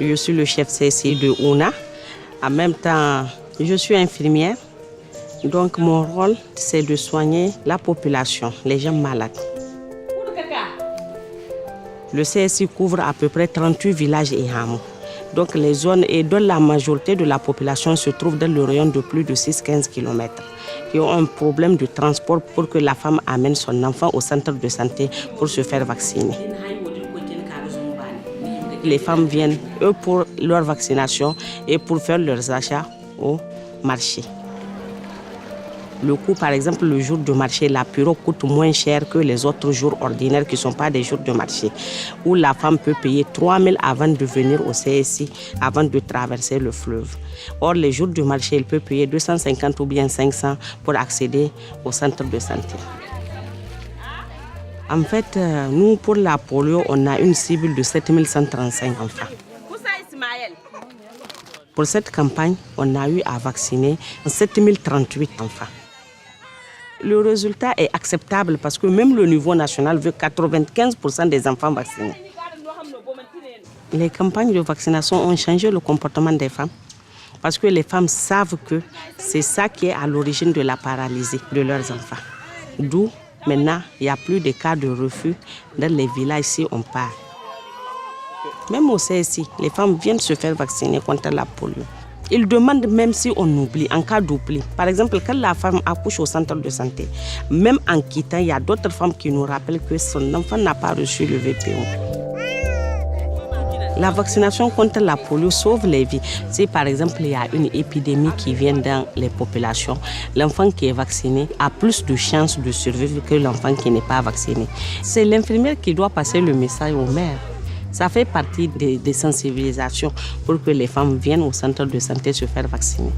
Je suis le chef CSI de Ouna. En même temps, je suis infirmière. Donc mon rôle, c'est de soigner la population, les gens malades. Le CSI couvre à peu près 38 villages et hameaux. Donc les zones et dont la majorité de la population se trouve dans le rayon de plus de 6-15 km. Qui ont un problème de transport pour que la femme amène son enfant au centre de santé pour se faire vacciner. Les femmes viennent, eux, pour leur vaccination et pour faire leurs achats au marché. Le coût, par exemple, le jour de marché, l'apéro coûte moins cher que les autres jours ordinaires qui ne sont pas des jours de marché, où la femme peut payer 3 000 avant de venir au CSI, avant de traverser le fleuve. Or, les jours de marché, elle peut payer 250 ou bien 500 pour accéder au centre de santé. En fait, nous, pour la polio, on a une cible de 7 135 enfants. Pour cette campagne, on a eu à vacciner 7 038 enfants. Le résultat est acceptable parce que même le niveau national veut 95% des enfants vaccinés. Les campagnes de vaccination ont changé le comportement des femmes parce que les femmes savent que c'est ça qui est à l'origine de la paralysie de leurs enfants. D'où, maintenant, il n'y a plus de cas de refus dans les villages si on part. Même au CSI, les femmes viennent se faire vacciner contre la polio. Ils demandent même si on oublie, en cas d'oubli. Par exemple, quand la femme accouche au centre de santé, même en quittant, il y a d'autres femmes qui nous rappellent que son enfant n'a pas reçu le VPO. La vaccination contre la polio sauve les vies. Si par exemple il y a une épidémie qui vient dans les populations, l'enfant qui est vacciné a plus de chances de survivre que l'enfant qui n'est pas vacciné. C'est l'infirmière qui doit passer le message aux mères. Ça fait partie des sensibilisations pour que les femmes viennent au centre de santé se faire vacciner.